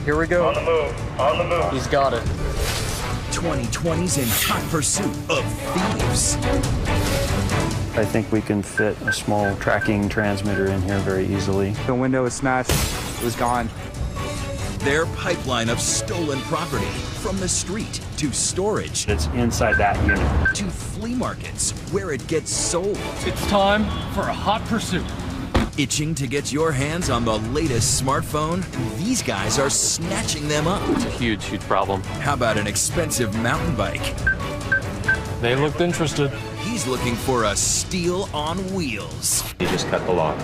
Here we go. On the move. On the move. He's got it. 2020's in hot pursuit of thieves. I think we can fit a small tracking transmitter in here very easily. The window was smashed. It was gone. Their pipeline of stolen property, from the street to storage It's inside that unit. to flea markets where it gets sold. It's time for a hot pursuit. Itching to get your hands on the latest smartphone? These guys are snatching them up. It's a huge, huge problem. How about an expensive mountain bike? They looked interested. He's looking for a steal on wheels. You just cut the lock.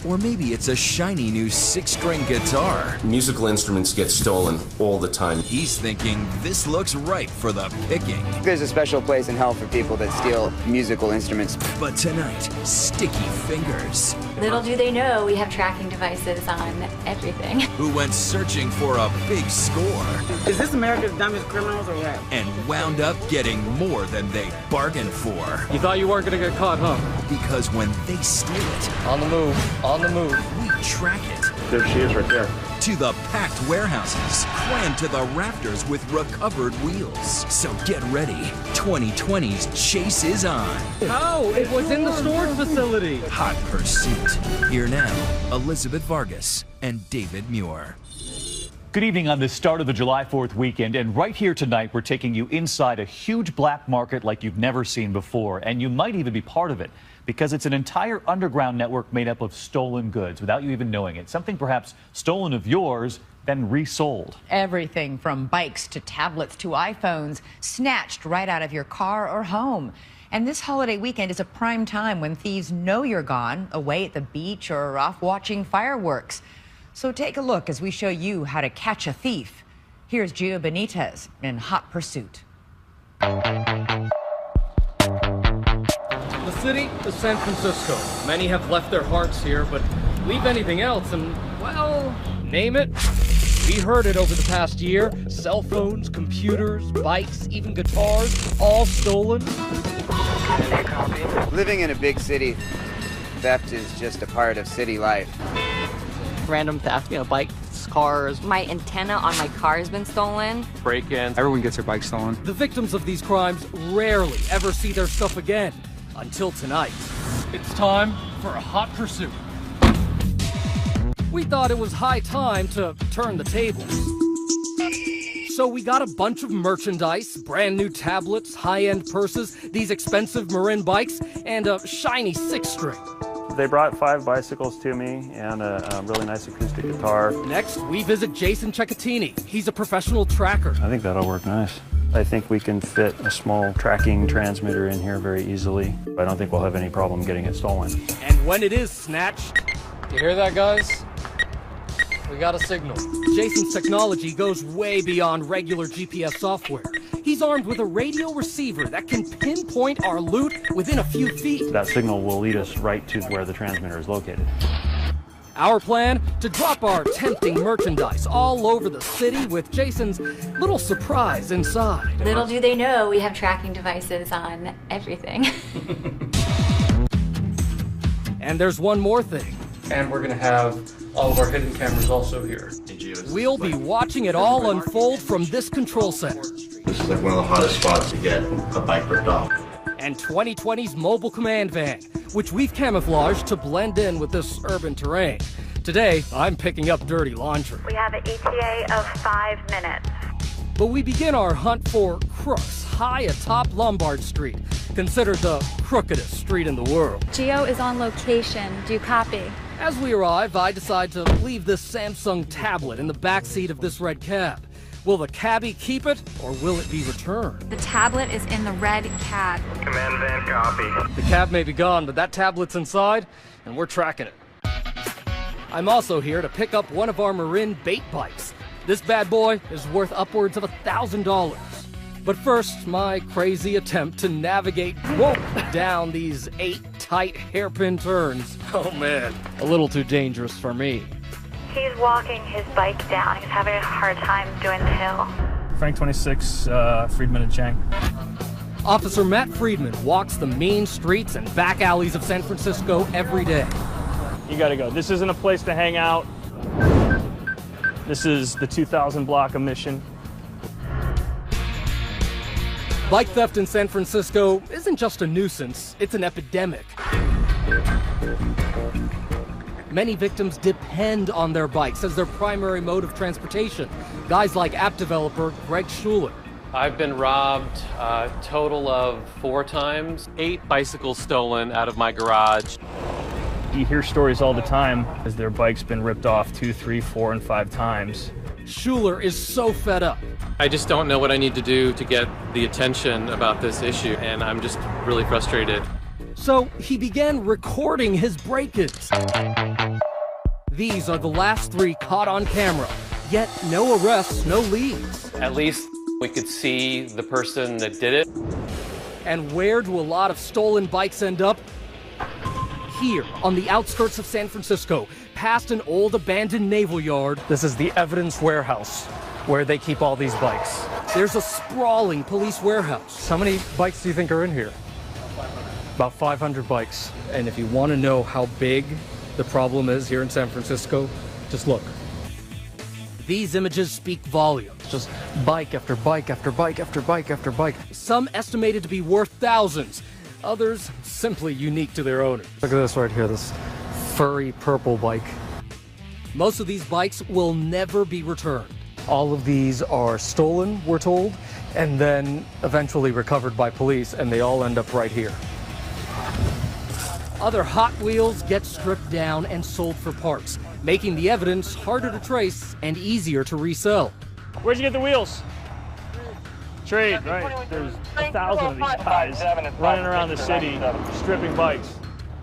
Or maybe it's a shiny new 6-string guitar. Musical instruments get stolen all the time. He's thinking this looks right for the picking. There's a special place in hell for people that steal musical instruments. But tonight, sticky fingers. Little do they know we have tracking devices on everything. Who went searching for a big score Is this America's Dumbest Criminals or what? and wound up getting more than they bargained for. You thought you weren't gonna get caught, huh? Because when they steal it, On the move. On the move. we track it There she is right there. to the packed warehouses, crammed to the rafters with recovered wheels. So get ready. 2020's chase is on. Oh, it was in the storage facility. Hot Pursuit. Here now, Elizabeth Vargas and David Muir. Good evening on the start of the July 4th weekend, and right here tonight we're taking you inside a huge black market like you've never seen before, and you might even be part of it because it's an entire underground network made up of stolen goods without you even knowing it. Something perhaps stolen of yours, then resold. Everything from bikes to tablets to iPhones snatched right out of your car or home. And this holiday weekend is a prime time when thieves know you're gone, away at the beach or off watching fireworks. So take a look as we show you how to catch a thief. Here's Gio Benitez in Hot Pursuit. The city is San Francisco. Many have left their hearts here, but leave anything else and, well, name it. We heard it over the past year. Cell phones, computers, bikes, even guitars, all stolen. Living in a big city, theft is just a part of city life. Random theft, bikes, cars. My antenna on my car has been stolen. Break-ins. Everyone gets their bike stolen. The victims of these crimes rarely ever see their stuff again. Until tonight. It's time for a hot pursuit. We thought it was high time to turn the tables. So we got a bunch of merchandise, brand new tablets, high-end purses, these expensive Marin bikes, and a shiny 6-string. They brought 5 bicycles to me and a really nice acoustic guitar. Next, we visit Jason Cecchetini. He's a professional tracker. I think that'll work nice. I think we can fit a small tracking transmitter in here very easily. I don't think we'll have any problem getting it stolen. And when it is snatched, you hear that, guys? We got a signal. Jason's technology goes way beyond regular GPS software. He's armed with a radio receiver that can pinpoint our loot within a few feet. That signal will lead us right to where the transmitter is located. Our plan? To drop our tempting merchandise all over the city with Jason's little surprise inside. Little do they know we have tracking devices on everything. And there's one more thing. And we're gonna have all of our hidden cameras also here. We'll be watching it all unfold from this control center. This is like one of the hottest spots to get a bike ripped off. And 2020's mobile command van, which we've camouflaged to blend in with this urban terrain. Today, I'm picking up dirty laundry. We have an ETA of 5 minutes. But we begin our hunt for crooks high atop Lombard Street, considered the crookedest street in the world. Geo is on location. Do you copy? As we arrive, I decide to leave this Samsung tablet in the backseat of this red cab. Will the cabbie keep it, or will it be returned? The tablet is in the red cab. Command van copy. The cab may be gone, but that tablet's inside, and we're tracking it. I'm also here to pick up one of our Marin bait bikes. This bad boy is worth upwards of $1,000. But first, my crazy attempt to navigate down these 8 tight hairpin turns. Oh man, a little too dangerous for me. He's walking his bike down. He's having a hard time doing the hill. Frank 26, Friedman and Chang. Officer Matt Friedman walks the mean streets and back alleys of San Francisco every day. You gotta go. This isn't a place to hang out. This is the 2000 block of Mission. Bike theft in San Francisco isn't just a nuisance, it's an epidemic. Many victims depend on their bikes as their primary mode of transportation. Guys like app developer Greg Schuler. I've been robbed a total of 4 times, 8 bicycles stolen out of my garage. You hear stories all the time as their bike's been ripped off 2, 3, 4, and 5 times. Schuler is so fed up. I just don't know what I need to do to get the attention about this issue, and I'm just really frustrated. So he began recording his break-ins. These are the last 3 caught on camera, yet no arrests, no leads. At least we could see the person that did it. And where do a lot of stolen bikes end up? Here, on the outskirts of San Francisco, past an old abandoned naval yard. This is the evidence warehouse where they keep all these bikes. There's a sprawling police warehouse. How many bikes do you think are in here? About 500 bikes. And if you want to know how big the problem is here in San Francisco, just look. These images speak volumes. Just bike after bike after bike after bike after bike. Some estimated to be worth thousands, others simply unique to their owners. Look at this right here, this furry purple bike. Most of these bikes will never be returned. All of these are stolen, we're told, and then eventually recovered by police, and they all end up right here. Other Hot Wheels get stripped down and sold for parts, making the evidence harder to trace and easier to resell. Where'd you get the wheels? Trade, right. There's 1,000 of these guys running around the city, stripping bikes.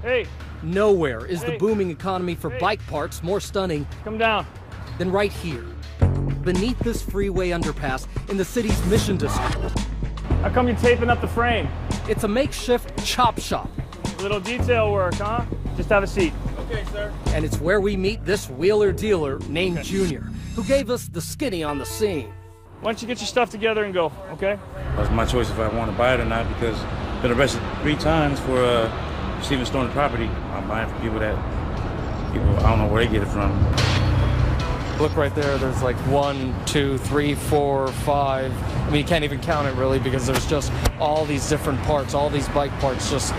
Hey! Nowhere is the booming economy for bike parts more stunning. Come down. Than right here, beneath this freeway underpass in the city's Mission District. How come you're taping up the frame? It's a makeshift chop shop. Little detail work, huh? Just have a seat. Okay, sir. And it's where we meet this wheeler dealer named Junior, who gave us the skinny on the scene. Why don't you get your stuff together and go, okay? That's my choice if I want to buy it or not, because I've been arrested 3 times for receiving stolen property. I'm buying from people I don't know where they get it from. Look right there, there's like 1, 2, 3, 4, 5. I mean, you can't even count it really because there's just all these different parts, all these bike parts just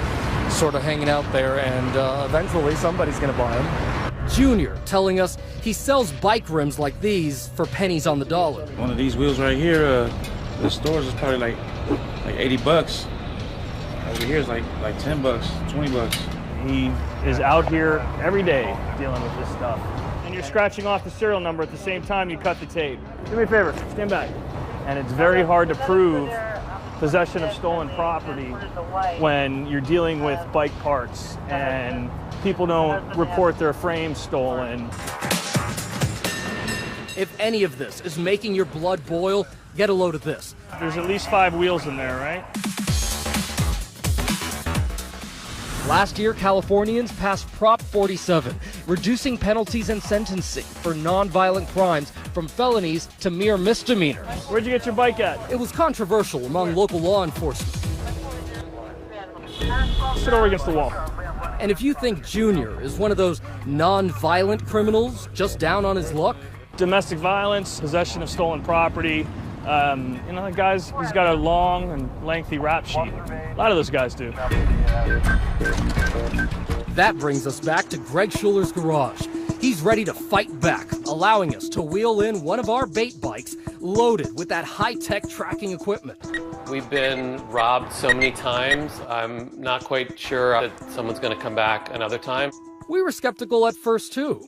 sort of hanging out there, and eventually somebody's gonna buy them. Junior telling us he sells bike rims like these for pennies on the dollar. One of these wheels right here, the stores is probably like 80 bucks. Over here is like 10 bucks, 20 bucks. He is out here every day dealing with this stuff. And you're scratching off the serial number at the same time you cut the tape. Do me a favor, stand back. And it's very hard to prove possession of stolen property when you're dealing with bike parts and people don't report their frames stolen. If any of this is making your blood boil, get a load of this. There's at least 5 wheels in there, right? Last year, Californians passed Prop 47, reducing penalties and sentencing for nonviolent crimes from felonies to mere misdemeanors. Where'd you get your bike at? It was controversial among local law enforcement. Sit over against the wall. And if you think Junior is one of those non-violent criminals just down on his luck, domestic violence, possession of stolen property, you know, guys, he's got a long and lengthy rap sheet. A lot of those guys do. That brings us back to Greg Schuler's garage. He's ready to fight back, allowing us to wheel in one of our bait bikes loaded with that high-tech tracking equipment. We've been robbed so many times, I'm not quite sure that someone's going to come back another time. We were skeptical at first, too.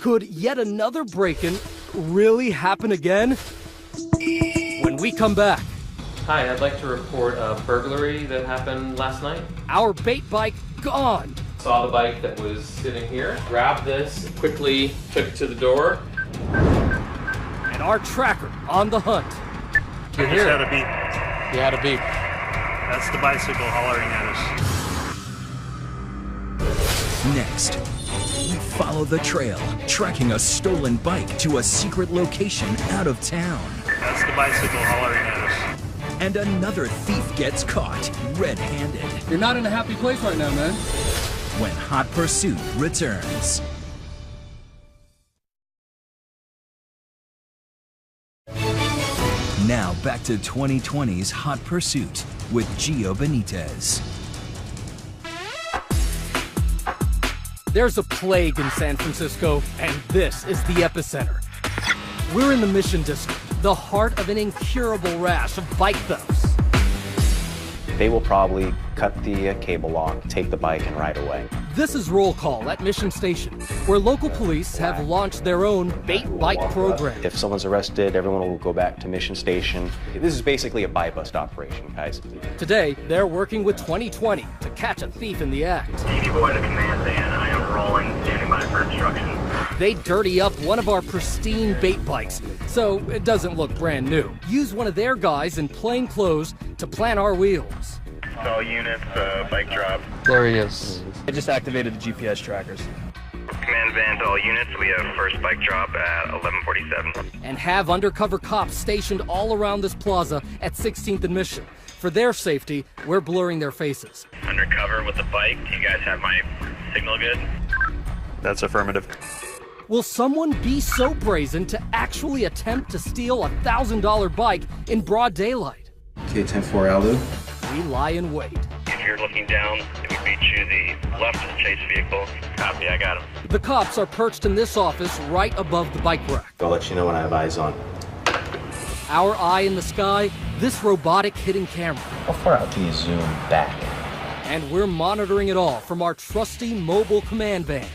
Could yet another break-in really happen again? When we come back. Hi, I'd like to report a burglary that happened last night. Our bait bike gone. Saw the bike that was sitting here, grabbed this, quickly took it to the door. And our tracker on the hunt. You just had a beep. You had a beep. That's the bicycle hollering at us. Next, we follow the trail, tracking a stolen bike to a secret location out of town. That's the bicycle hollering at us. And another thief gets caught red-handed. You're not in a happy place right now, man. When Hot Pursuit returns. Now back to 2020's Hot Pursuit with Gio Benitez. There's a plague in San Francisco, and this is the epicenter. We're in the Mission District, the heart of an incurable rash of bike thefts. They will probably cut the cable lock, take the bike, and ride away. This is Roll Call at Mission Station, where local police have launched their own bait bike program. If someone's arrested, everyone will go back to Mission Station. This is basically a buy bust operation, guys. Today, they're working with 2020 to catch a thief in the act. TV boy to command van. I am rolling, standing by for instruction. They dirty up one of our pristine bait bikes, so it doesn't look brand new. Use one of their guys in plain clothes to plant our wheels. All units, bike drop. There he is. I just activated the GPS trackers. Command van to all units. We have first bike drop at 11:47. And have undercover cops stationed all around this plaza at 16th and Mission. For their safety, we're blurring their faces. Undercover with the bike. Do you guys have my signal good? That's affirmative. Will someone be so brazen to actually attempt to steal a $1,000 bike in broad daylight? K-10-4 Alu. We lie in wait. If you're looking down, it would be to the left of the chase vehicle. Copy, I got him. The cops are perched in this office right above the bike rack. I'll let you know when I have eyes on. Our eye in the sky, this robotic hidden camera. How far out can you zoom back? And we're monitoring it all from our trusty mobile command van.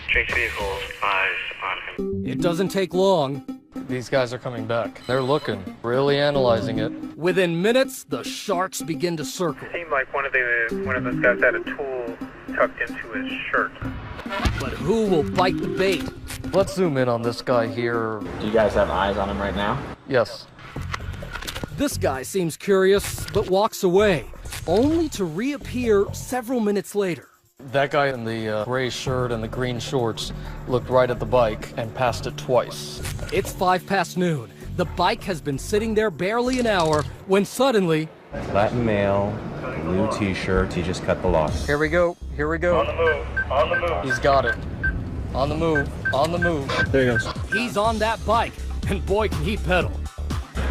Chase vehicles, eyes on him. It doesn't take long. These guys are coming back. They're looking, really analyzing it. Within minutes, the sharks begin to circle. Seemed like one of those guys had a tool tucked into his shirt. But who will bite the bait? Let's zoom in on this guy here. Do you guys have eyes on him right now? Yes. This guy seems curious, but walks away, only to reappear several minutes later. That guy in the gray shirt and the green shorts looked right at the bike and passed it twice. It's 5 past noon. The bike has been sitting there barely an hour when suddenly... Latin male, blue t-shirt, he just cut the lock. Here we go, here we go. On the move, on the move. He's got it. On the move, on the move. There he goes. He's on that bike, and boy can he pedal.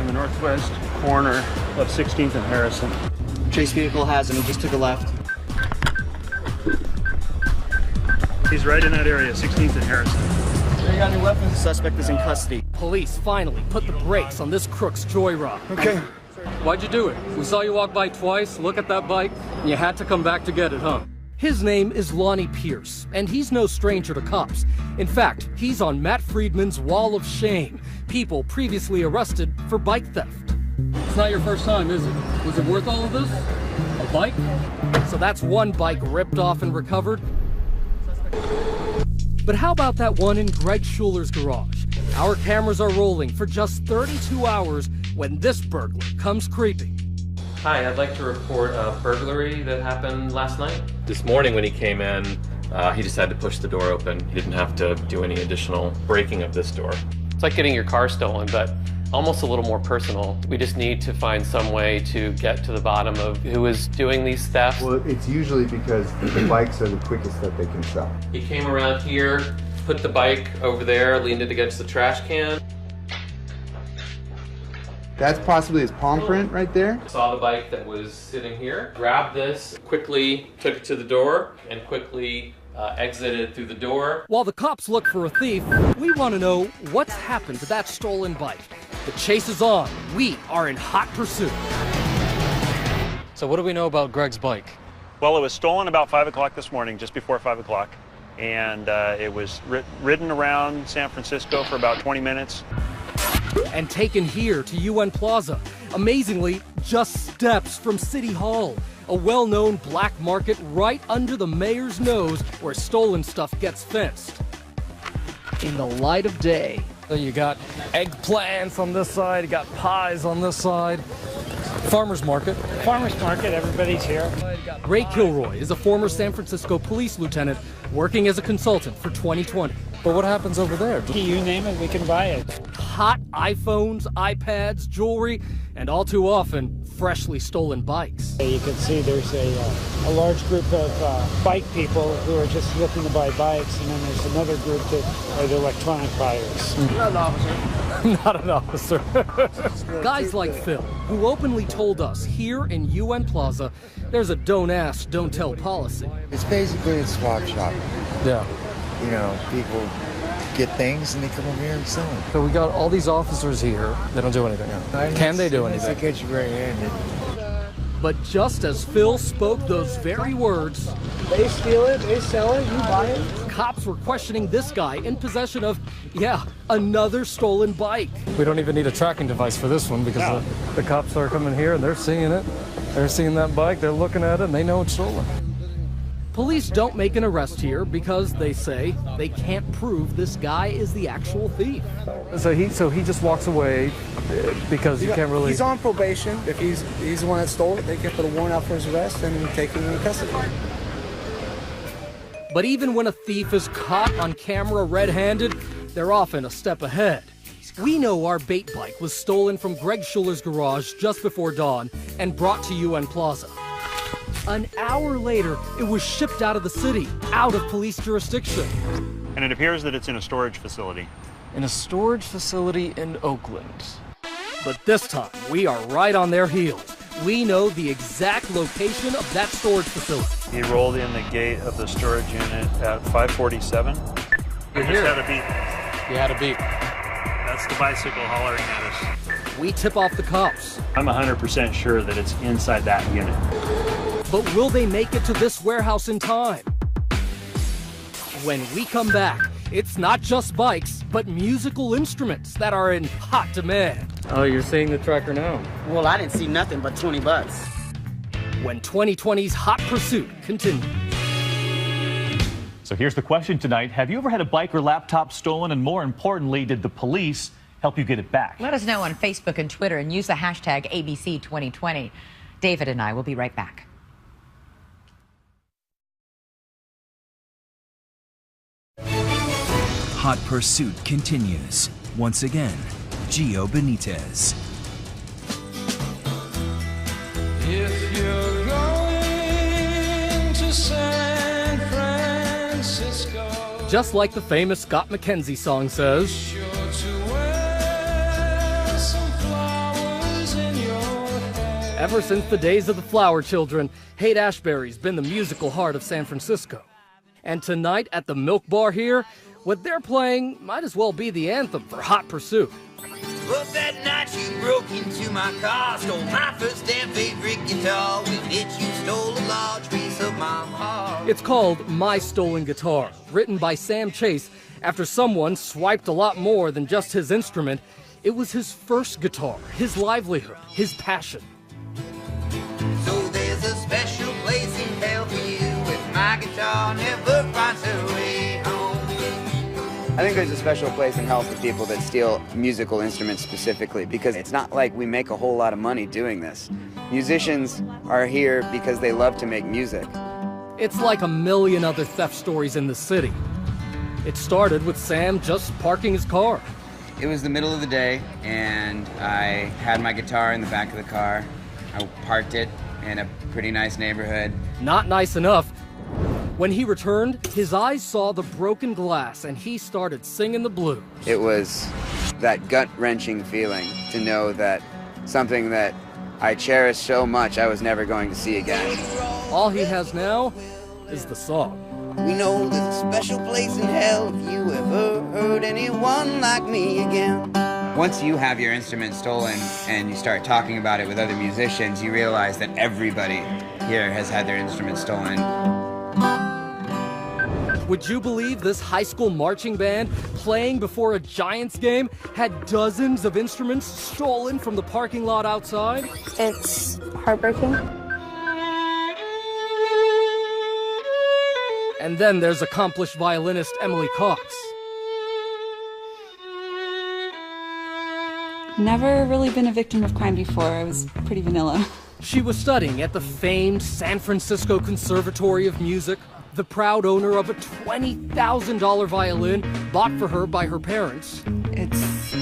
In the northwest corner of 16th and Harrison. Chase vehicle has him. He just took a left. He's right in that area, 16th and Harrison. You got any weapons? Suspect is in custody. Police finally put the brakes on this crook's joyride. Okay. Why'd you do it? We saw you walk by twice, look at that bike, and you had to come back to get it, huh? His name is Lonnie Pierce, and he's no stranger to cops. In fact, he's on Matt Friedman's wall of shame. People previously arrested for bike theft. It's not your first time, is it? Was it worth all of this? A bike? So that's one bike ripped off and recovered. But how about that one in Greg Schuler's garage? Our cameras are rolling for just 32 hours when this burglar comes creeping. Hi, I'd like to report a burglary that happened last night. This morning when he came in, he just had to push the door open. He didn't have to do any additional breaking of this door. It's like getting your car stolen, but almost a little more personal. We just need to find some way to get to the bottom of who is doing these thefts. Well, it's usually because the bikes are the quickest that they can sell. He came around here, put the bike over there, leaned it against the trash can. That's possibly his palm print right there. Saw the bike that was sitting here, grabbed this, quickly took it to the door, and quickly exited through the door. While the cops look for a thief, we want to know what's happened to that stolen bike. The chase is on. We are in hot pursuit. So what do we know about Greg's bike? Well, it was stolen about 5 o'clock this morning, just before 5 o'clock. And it was ridden around San Francisco for about 20 minutes. And taken here to UN Plaza. Amazingly, just steps from City Hall. A well-known black market right under the mayor's nose where stolen stuff gets fenced. In the light of day. So you got eggplants on this side, you got pies on this side. Farmer's market. Farmer's market, everybody's here. Ray Kilroy is a former San Francisco police lieutenant working as a consultant for 2020. But what happens over there? You name it, we can buy it. Hot iPhones, iPads, jewelry, and all too often, freshly stolen bikes. You can see there's a large group of bike people who are just looking to buy bikes, and then there's another group that are the electronic buyers. Not an officer. Not an officer. Guys like Phil, who openly told us here in UN Plaza, there's a don't ask, don't tell policy. It's basically a swap shop. Yeah. You know, people get things and they come over here and sell them. So we got all these officers here. They don't do anything. Can they do anything? They catch you right-handed. But just as Phil spoke those very words, they steal it, they sell it, you buy it. Cops were questioning this guy in possession of, another stolen bike. We don't even need a tracking device for this one because the cops are coming here and they're seeing it. They're seeing that bike, they're looking at it, and they know it's stolen. Police don't make an arrest here because they say they can't prove this guy is the actual thief. So he just walks away because you can't really... He's on probation. If he's the one that stole it, they can put a warrant out for his arrest and take him into custody. But even when a thief is caught on camera red-handed, they're often a step ahead. We know our bait bike was stolen from Greg Schuller's garage just before dawn and brought to UN Plaza. An hour later, it was shipped out of the city, out of police jurisdiction. And it appears that it's in a storage facility. In a storage facility in Oakland. But this time, we are right on their heels. We know the exact location of that storage facility. He rolled in the gate of the storage unit at 547. You're just here. had a beep. You had a beep. That's the bicycle hollering at us. We tip off the cops. I'm 100% sure that it's inside that unit. But will they make it to this warehouse in time? When we come back, it's not just bikes, but musical instruments that are in hot demand. Oh, you're seeing the tracker now? Well, I didn't see nothing but 20 bucks. When 2020's Hot Pursuit continues. So here's the question tonight. Have you ever had a bike or laptop stolen? And more importantly, did the police help you get it back? Let us know on Facebook and Twitter and use the hashtag ABC2020. David and I will be right back. Hot Pursuit continues. Once again, Gio Benitez. If you're going to San Francisco, Just like the famous Scott McKenzie song says, sure to wear some flowers in your hair. ever since the days of the Flower Children, Haight-Ashbury's been the musical heart of San Francisco. And tonight at the Milk Bar here, what they're playing might as well be the anthem for Hot Pursuit. But that night you broke into my car, stole my first and favorite guitar. With it you stole a large piece of my heart. It's called My Stolen Guitar, written by Sam Chase after someone swiped a lot more than just his instrument. It was his first guitar, his livelihood, his passion. So there's a special place in hell for you if my guitar never finds her way home. I think there's a special place in hell for people that steal musical instruments specifically, because it's not like we make a whole lot of money doing this. Musicians are here because they love to make music. It's like a million other theft stories in the city. It started with Sam just parking his car. It was the middle of the day, and I had my guitar in the back of the car. I parked it in a pretty nice neighborhood. Not nice enough. When he returned, his eyes saw the broken glass and he started singing the blues. It was that gut-wrenching feeling to know that something that I cherished so much I was never going to see again. All he has now is the song. We know there's a special place in hell if you ever heard anyone like me again. Once you have your instrument stolen and you start talking about it with other musicians, you realize that everybody here has had their instrument stolen. Would you believe this high school marching band playing before a Giants game had dozens of instruments stolen from the parking lot outside? It's heartbreaking. And then there's accomplished violinist Emily Cox. Never really been a victim of crime before. I was pretty vanilla. She was studying at the famed San Francisco Conservatory of Music, the proud owner of a $20,000 violin bought for her by her parents. It's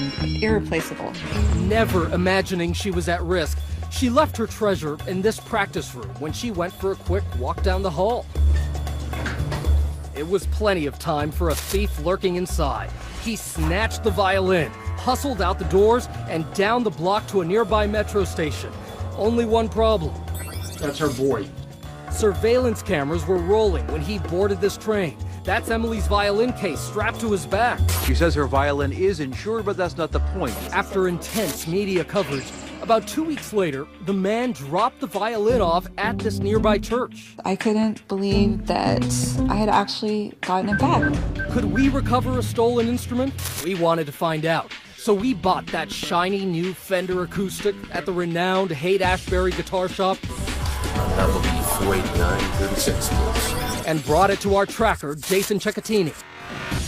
irreplaceable. Never imagining she was at risk, She left her treasure in this practice room when she went for a quick walk down the hall. It was plenty of time for a thief lurking inside. He snatched the violin, hustled out the doors, and down the block to a nearby metro station. Only one problem. That's her boy. Surveillance cameras were rolling when he boarded this train. That's Emily's violin case strapped to his back. She says her violin is insured, but that's not the point. After intense media coverage, about 2 weeks later, the man dropped the violin off at this nearby church. I couldn't believe that I had actually gotten it back. Could we recover a stolen instrument? We wanted to find out. So we bought that shiny new Fender acoustic at the renowned Haight-Ashbury guitar shop. That will be $489.36, please. And brought it to our tracker, Jason Cecchetini.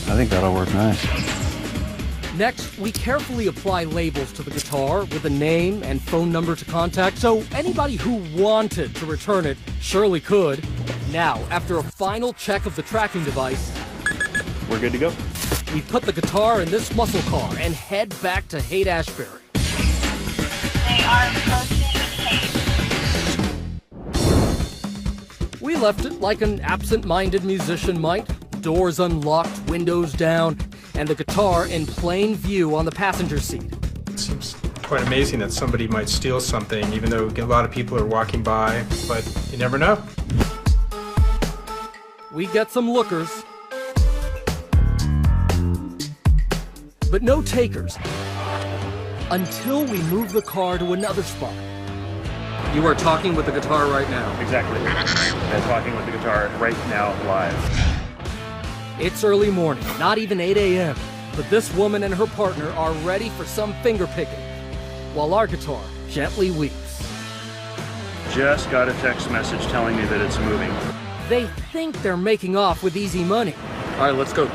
I think that'll work nice. Next, we carefully apply labels to the guitar with a name and phone number to contact, so anybody who wanted to return it surely could. Now, after a final check of the tracking device, we're good to go. We put the guitar in this muscle car and head back to Haight-Ashbury. They are approaching Haight. We left it like an absent-minded musician might. Doors unlocked, windows down, and the guitar in plain view on the passenger seat. It seems quite amazing that somebody might steal something, even though a lot of people are walking by, but you never know. We get some lookers, but no takers, until we move the car to another spot. You are talking with the guitar right now. Exactly. I'm talking with the guitar right now, live. It's early morning, not even 8 a.m., but this woman and her partner are ready for some finger picking, while our guitar gently weeps. Just got a text message telling me that it's moving. They think they're making off with easy money. All right, let's go.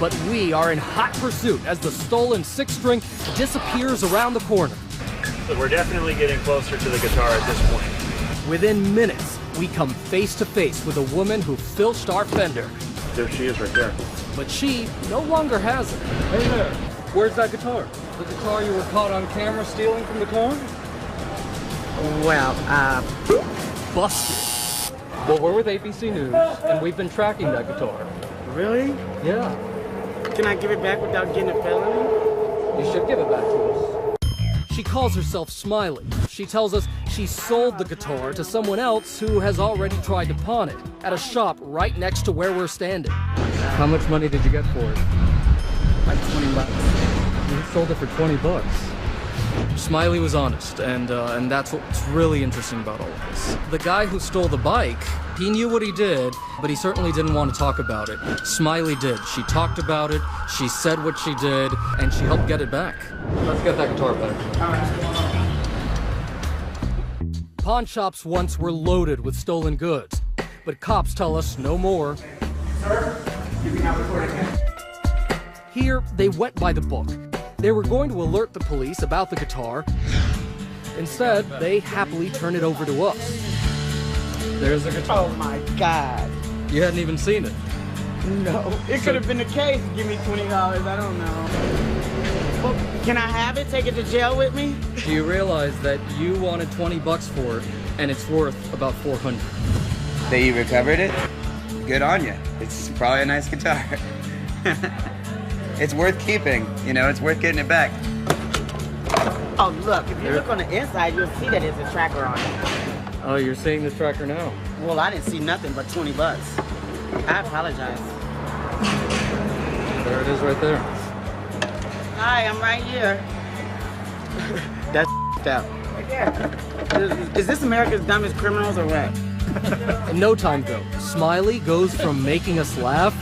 But we are in hot pursuit as the stolen six-string disappears around the corner. So we're definitely getting closer to the guitar at this point. Within minutes, we come face to face with a woman who filched our Fender. There she is right there. But she no longer has it. Hey there, where's that guitar? The guitar you were caught on camera stealing from the car? Well, busted. Well, we're with ABC News, and we've been tracking that guitar. Really? Yeah. Can I give it back without getting a felony? You should give it back to us. She calls herself Smiley. She tells us she sold the guitar to someone else who has already tried to pawn it at a shop right next to where we're standing. How much money did you get for it? Like 20 bucks. You sold it for 20 bucks. Smiley was honest, and that's what's really interesting about all of this. The guy who stole the bike, he knew what he did, but he certainly didn't want to talk about it. Smiley did. She talked about it, she said what she did, and she helped get it back. Let's get that guitar back. Pawn shops once were loaded with stolen goods, but cops tell us no more. Sir, you can now record again. Here, they went by the book. They were going to alert the police about the guitar. Instead, they happily turn it over to us. There's the guitar. Oh my God. You hadn't even seen it. No. It could have been the case. Give me $20. I don't know. Well, can I have it? Take it to jail with me? Do you realize that you wanted 20 bucks for it, and it's worth about 400? That you recovered it? Good on you. It's probably a nice guitar. It's worth keeping, you know, it's worth getting it back. Oh, look, if you look on the inside, you'll see that there's a tracker on it. Oh, you're seeing the tracker now? Well, I didn't see nothing but 20 bucks. I apologize. There it is right there. Hi, I'm right here. That's up. Is this America's Dumbest Criminals or what? In no time, though, Smiley goes from making us laugh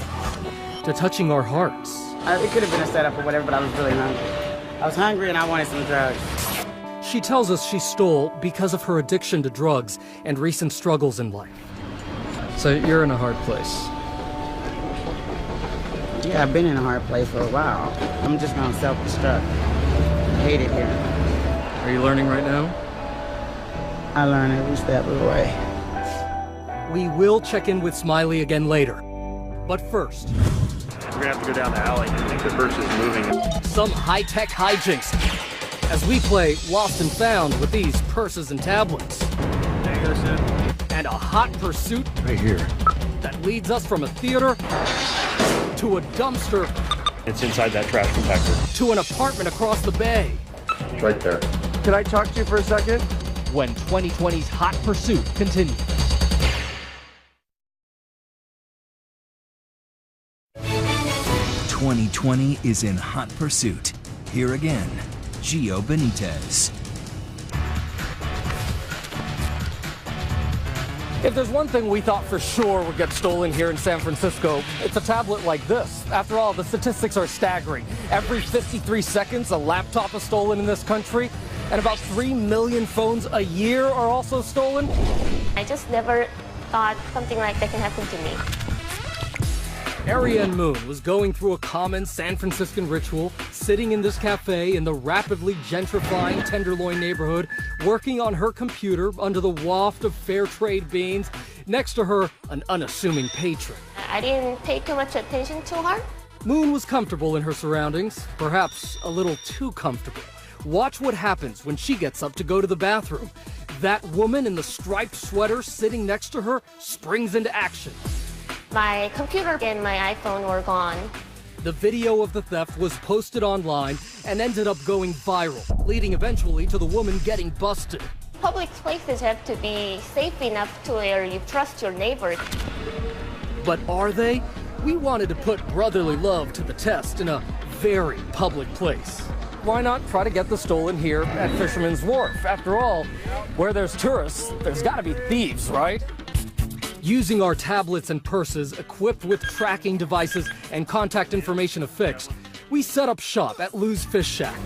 to touching our hearts. It could have been a setup or whatever, but I was really hungry. I was hungry and I wanted some drugs. She tells us she stole because of her addiction to drugs and recent struggles in life. So you're in a hard place. Yeah, I've been in a hard place for a while. I'm just gonna self-destruct. I hate it here. Are you learning right now? I learn every step of the way. We will check in with Smiley again later. But first, we're gonna have to go down the alley. I think the purse is moving. Some high-tech hijinks. as we play Lost and Found with these purses and tablets. There you go, Sid. And a hot pursuit Right here. that leads us from a theater to a dumpster It's inside that trash compactor. to an apartment across the bay. It's right there. Can I talk to you for a second? When 2020's hot pursuit continues. "2020 is in hot pursuit." Here again, Gio Benitez. If there's one thing we thought for sure would get stolen here in San Francisco, it's a tablet like this. After all, the statistics are staggering. Every 53 seconds, a laptop is stolen in this country, and about 3 million phones a year are also stolen. I just never thought something like that can happen to me. Ariane Moon was going through a common San Franciscan ritual, sitting in this cafe in the rapidly gentrifying Tenderloin neighborhood, working on her computer under the waft of fair trade beans. Next to her, an unassuming patron. I didn't pay too much attention to her. Moon was comfortable in her surroundings, perhaps a little too comfortable. Watch what happens when she gets up to go to the bathroom. That woman in the striped sweater sitting next to her springs into action. My computer and my iPhone were gone. The video of the theft was posted online and ended up going viral, leading eventually to the woman getting busted. Public places have to be safe enough to where you trust your neighbors. But are they? We wanted to put brotherly love to the test in a very public place. Why not try to get the stolen here at Fisherman's Wharf? After all, where there's tourists, there's gotta be thieves, right? Using our tablets and purses equipped with tracking devices and contact information affixed, we set up shop at Lou's Fish Shack,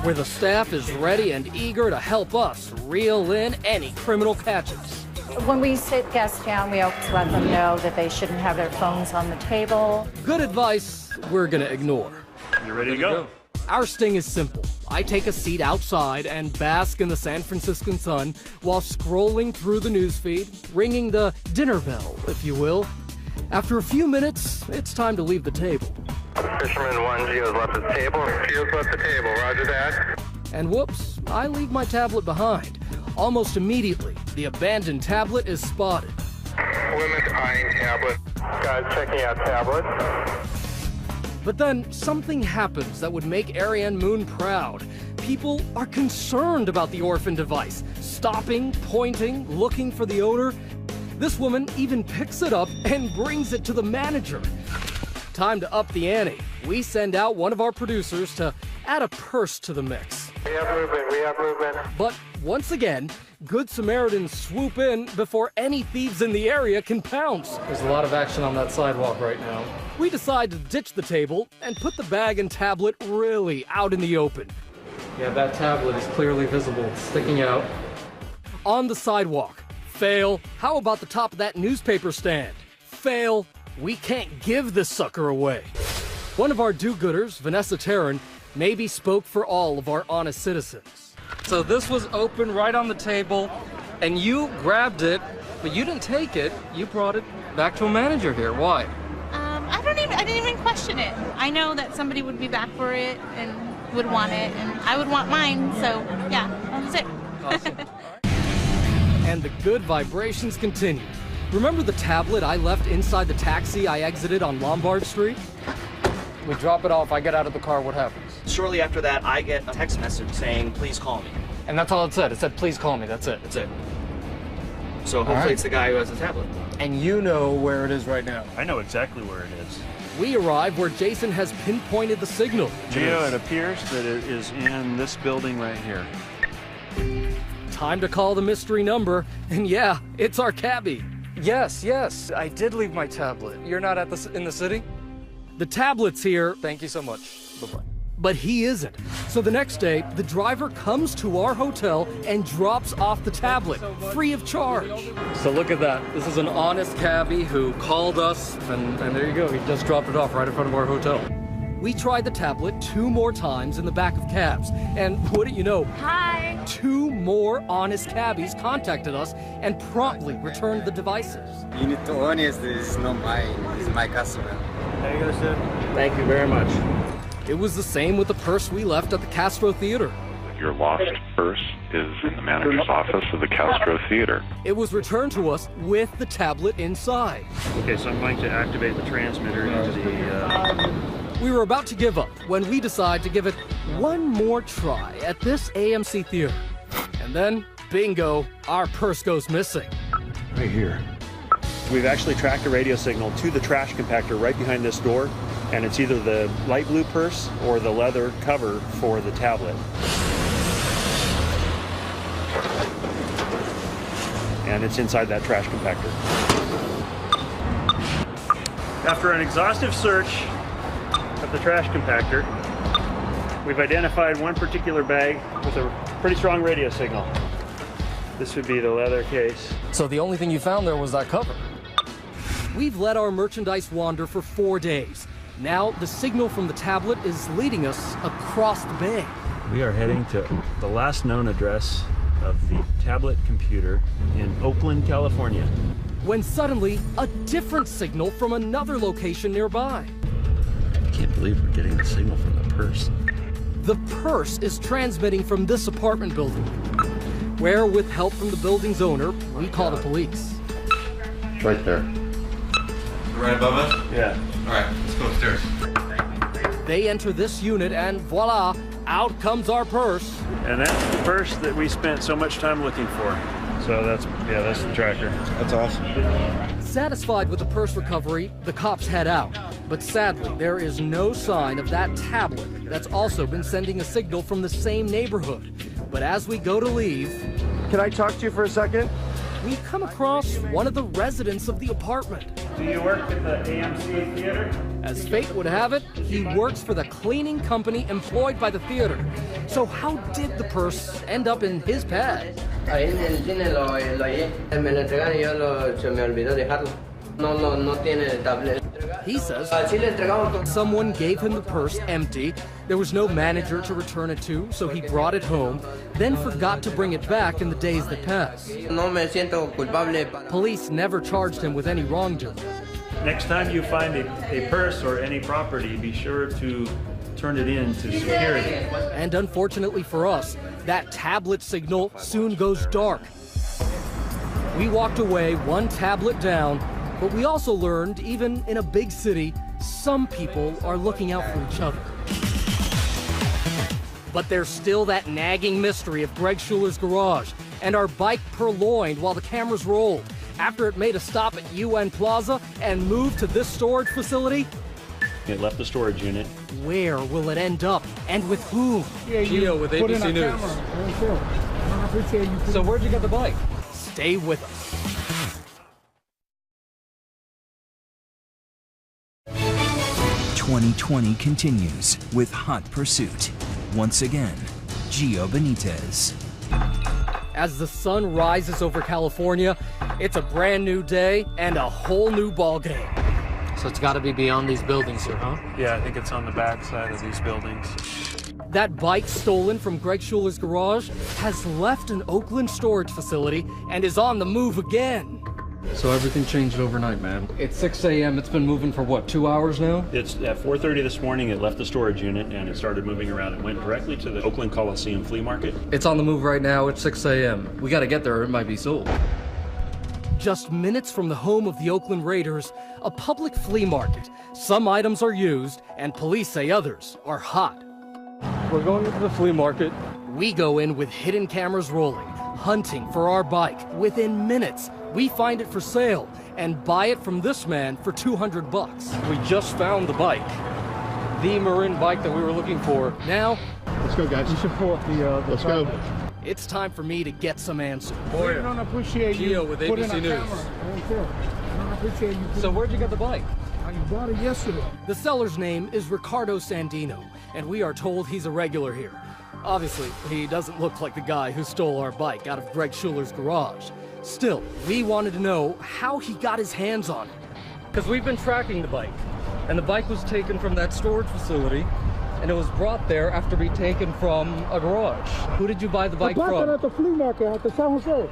where the staff is ready and eager to help us reel in any criminal catches. When we sit guests down, we always let them know that they shouldn't have their phones on the table. Good advice we're gonna ignore. You ready to go? Our sting is simple. I take a seat outside and bask in the San Franciscan sun while scrolling through the newsfeed, ringing the dinner bell, if you will. After a few minutes, it's time to leave the table. Fisherman 1, Gio's left the table. Gio's left the table, roger that. And whoops, I leave my tablet behind. Almost immediately, the abandoned tablet is spotted. Women's eyeing tablet. Guys checking out tablet. But then something happens that would make Ariane Moon proud. People are concerned about the orphan device, stopping, pointing, looking for the owner. This woman even picks it up and brings it to the manager. Time to up the ante. We send out one of our producers to add a purse to the mix. We have movement. But once again, Good Samaritans swoop in before any thieves in the area can pounce. There's a lot of action on that sidewalk right now. We decide to ditch the table and put the bag and tablet really out in the open. Yeah, that tablet is clearly visible, sticking out. On the sidewalk. Fail. How about the top of that newspaper stand? Fail. We can't give this sucker away. One of our do-gooders, Vanessa Taryn, maybe spoke for all of our honest citizens. So this was open right on the table, and you grabbed it, but you didn't take it. You brought it back to a manager here. Why? I didn't even question it. I know that somebody would be back for it and would want it, and I would want mine, so yeah, that was it. Awesome. And the good vibrations continue. Remember the tablet I left inside the taxi I exited on Lombard Street? We drop it off, I get out of the car, what happens? Shortly after that, I get a text message saying, please call me. And that's all it said. It said, please call me. That's it. That's it. So hopefully it's the guy who has the tablet. And you know where it is right now. I know exactly where it is. We arrive where Jason has pinpointed the signal. Gio, it appears that it is in this building right here. Time to call the mystery number. And yeah, it's our cabbie. Yes, I did leave my tablet. You're not in the city? The tablet's here. Thank you so much. Bye-bye. But he isn't. So the next day, the driver comes to our hotel and drops off the tablet, free of charge. So look at that. This is an honest cabbie who called us, and there you go. He just dropped it off right in front of our hotel. We tried the tablet 2 more times in the back of cabs, and wouldn't you know, Hi. 2 more honest cabbies contacted us and promptly returned the devices. You need to honest, this is not mine, it's my customer. There you go, sir. Thank you very much. It was the same with the purse we left at the Castro Theater. Your lost purse is in the manager's office of the Castro Theater. It was returned to us with the tablet inside. Okay, so I'm going to activate the transmitter into the... We were about to give up when we decide to give it one more try at this AMC theater. And then, bingo, our purse goes missing. Right here. We've actually tracked a radio signal to the trash compactor right behind this door, and it's either the light blue purse or the leather cover for the tablet. And it's inside that trash compactor. After an exhaustive search of the trash compactor, we've identified one particular bag with a pretty strong radio signal. This would be the leather case. So the only thing you found there was that cover. We've let our merchandise wander for 4 days. Now the signal from the tablet is leading us across the bay. We are heading to the last known address of the tablet computer in Oakland, California. When suddenly, a different signal from another location nearby. I can't believe we're getting the signal from the purse. The purse is transmitting from this apartment building, where, with help from the building's owner, we call the police. It's right there. Right above us? Yeah. All right, let's go upstairs. They enter this unit and voila, out comes our purse. And that's the purse that we spent so much time looking for. So that's the tracker. That's awesome. Satisfied with the purse recovery, the cops head out. But sadly, there is no sign of that tablet that's also been sending a signal from the same neighborhood. But as we go to leave... Can I talk to you for a second? We come across one of the residents of the apartment. Do you work at the AMC Theater? As fate would have it, he works for the cleaning company employed by the theater. So how did the purse end up in his pad? Ahí en el cine lo oí. Me lo entregaron y se me olvidó dejarlo. No tiene tablet. He says someone gave him the purse empty. There was no manager to return it to, so he brought it home, then forgot to bring it back in the days that passed. No me siento culpable. Police never charged him with any wrongdoing. Next time you find a purse or any property, be sure to turn it in to security. And unfortunately for us, that tablet signal soon goes dark. We walked away one tablet down, but we also learned, even in a big city, some people are looking out for each other. But there's still that nagging mystery of Greg Schuler's garage and our bike purloined while the cameras rolled after it made a stop at UN Plaza and moved to this storage facility. It left the storage unit. Where will it end up, and with whom? Gio with ABC News. I appreciate you. So where'd you get the bike? Stay with us. "2020 continues with Hot Pursuit. Once again, Gio Benitez. As the sun rises over California, it's a brand new day and a whole new ball game. So it's got to be beyond these buildings here, huh? Yeah, I think it's on the back side of these buildings. That bike stolen from Greg Schuler's garage has left an Oakland storage facility and is on the move again. So everything changed overnight, man. It's 6 a.m. It's been moving for what, 2 hours now? It's at 4:30 this morning. It left the storage unit and it started moving around. It went directly to the Oakland Coliseum flea market. It's on the move right now. It's 6 a.m. We got to get there or it might be sold. Just minutes from the home of the Oakland Raiders, a public flea market. Some items are used, and police say others are hot. We're going into the flea market. We go in with hidden cameras rolling, hunting for our bike. Within minutes, we find it for sale and buy it from this man for $200. We just found the bike. The Marin bike that we were looking for. Now, let's go, guys. We support the let's go. It's time for me to get some answers. We don't appreciate you. Gio with ABC News. I don't appreciate you. So where'd you get the bike? I bought it yesterday. The seller's name is Ricardo Sandino, and we are told he's a regular here. Obviously, he doesn't look like the guy who stole our bike out of Greg Schuler's garage. Still, we wanted to know how he got his hands on it. Because we've been tracking the bike, and the bike was taken from that storage facility, and it was brought there after being taken from a garage. Who did you buy the bike from? I bought it at the flea market at the San Jose.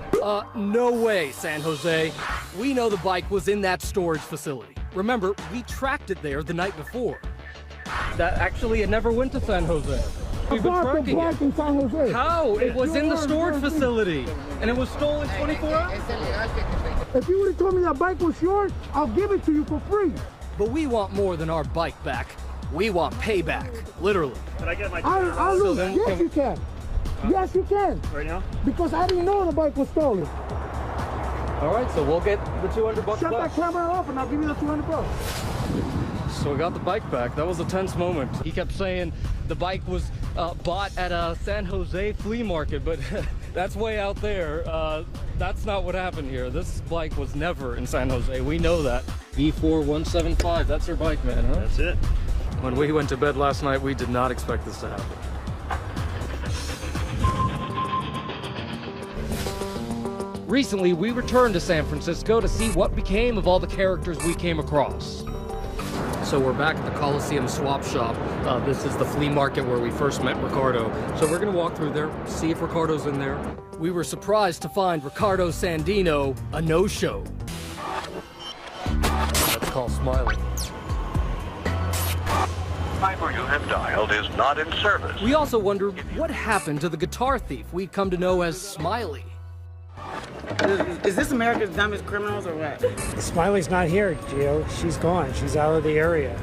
No way, San Jose. We know the bike was in that storage facility. Remember, we tracked it there the night before. That actually it never went to San Jose. We've been tracking it. In San Jose. How? It was in the storage facility, and it was stolen 24 hours. If you would have told me that bike was yours, I'll give it to you for free. But we want more than our bike back. We want payback, literally. Can I get my I'll lose. Yes, you can. Yes, you can. Right now? Because I didn't know the bike was stolen. All right, so we'll get the $200 Shut back. that camera off and I'll give you the $200. So we got the bike back. That was a tense moment. He kept saying the bike was bought at a San Jose flea market, but that's way out there. That's not what happened here. This bike was never in San Jose. We know that. E4175, that's her bike, man, huh? That's it. When we went to bed last night, we did not expect this to happen. Recently, we returned to San Francisco to see what became of all the characters we came across. So we're back at the Coliseum Swap Shop. This is the flea market where we first met Ricardo. So we're gonna walk through there, see if Ricardo's in there. We were surprised to find Ricardo Sandino a no-show. Let's call Smiley. Number you have dialed is not in service. We also wondered what happened to the guitar thief we'd come to know as Smiley. Is this America's Dumbest Criminals or what? Smiley's not here, Gio. She's gone. She's out of the area.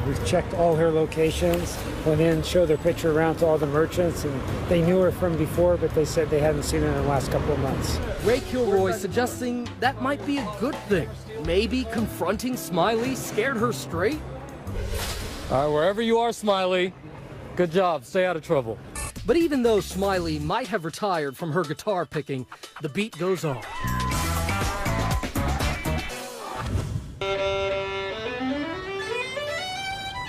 We've checked all her locations, went in, showed their picture around to all the merchants, and they knew her from before, but they said they hadn't seen her in the last couple of months. Ray Kilroy suggesting that might be a good thing. Maybe confronting Smiley scared her straight? All right, wherever you are, Smiley, good job. Stay out of trouble. But even though Smiley might have retired from her guitar picking, the beat goes on.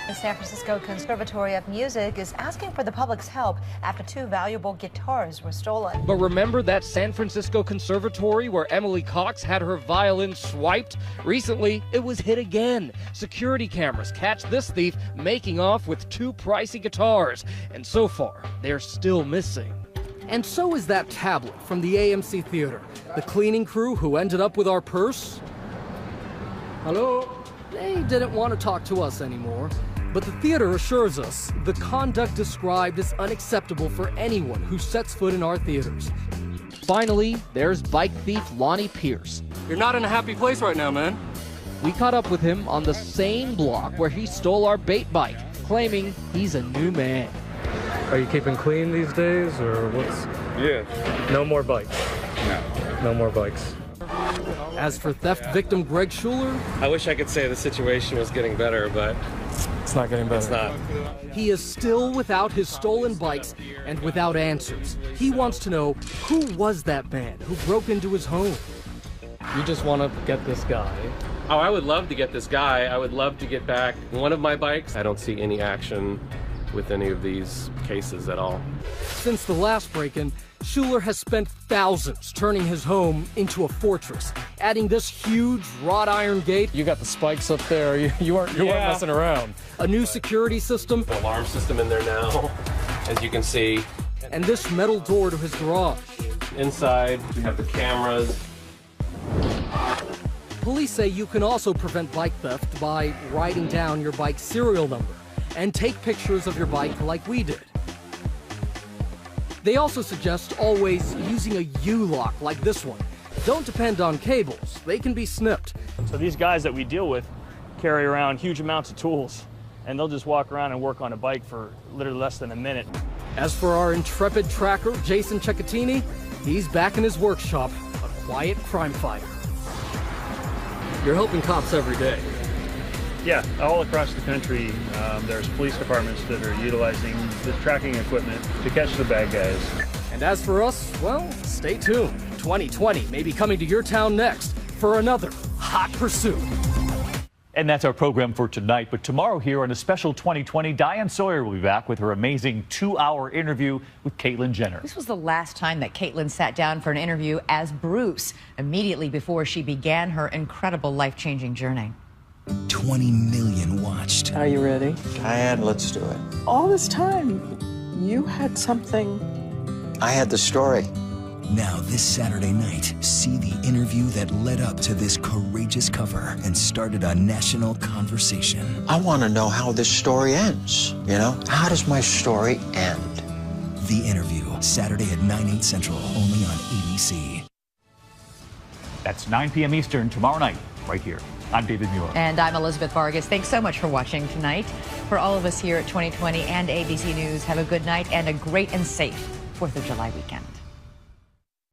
The San Francisco Conservatory of Music is asking for the public's help after 2 valuable guitars were stolen. But remember that San Francisco Conservatory where Emily Cox had her violin swiped? Recently, it was hit again. Security cameras catch this thief making off with 2 pricey guitars. And so far, they're still missing. And so is that tablet from the AMC Theater. The cleaning crew who ended up with our purse? Hello? They didn't want to talk to us anymore. But the theater assures us the conduct described is unacceptable for anyone who sets foot in our theaters. Finally, there's bike thief Lonnie Pierce. You're not in a happy place right now, man. We caught up with him on the same block where he stole our bait bike, claiming he's a new man. Are you keeping clean these days, or what's... Yes. No more bikes? No. No more bikes. As for theft victim Greg Schuler... I wish I could say the situation was getting better, but... It's not getting better. It's not. He is still without his stolen bikes and without answers. He wants to know who was that man who broke into his home. You just want to get this guy. Oh, I would love to get this guy. I would love to get back one of my bikes. I don't see any action with any of these cases at all. Since the last break-in, Schuler has spent thousands turning his home into a fortress, adding this huge wrought iron gate. You got the spikes up there. You weren't messing around. A new security system. An alarm system in there now, as you can see. And this metal door to his garage. Inside, we have the cameras. Police say you can also prevent bike theft by writing down your bike's serial number and take pictures of your bike like we did. They also suggest always using a U-lock like this one. Don't depend on cables. They can be snipped. So these guys that we deal with carry around huge amounts of tools, and they'll just walk around and work on a bike for literally less than a minute. As for our intrepid tracker, Jason Cecchettini, he's back in his workshop, a quiet crime fighter. You're helping cops every day. Yeah, all across the country, there's police departments that are utilizing the tracking equipment to catch the bad guys. And as for us, well, stay tuned. 2020 may be coming to your town next for another hot pursuit. And that's our program for tonight. But tomorrow here on a special 2020, Diane Sawyer will be back with her amazing 2-hour interview with Caitlyn Jenner. This was the last time that Caitlyn sat down for an interview as Bruce, immediately before she began her incredible life-changing journey. 20 million watched. Are you ready? Diane, let's do it. All this time, you had something. I had the story. Now, this Saturday night, see the interview that led up to this courageous cover and started a national conversation. I want to know how this story ends, you know? How does my story end? The Interview, Saturday at 9/8 Central, only on ABC. That's 9 p.m. Eastern tomorrow night, right here. I'm David Muir. And I'm Elizabeth Vargas. Thanks so much for watching tonight. For all of us here at 2020 and ABC News, have a good night and a great and safe 4th of July weekend.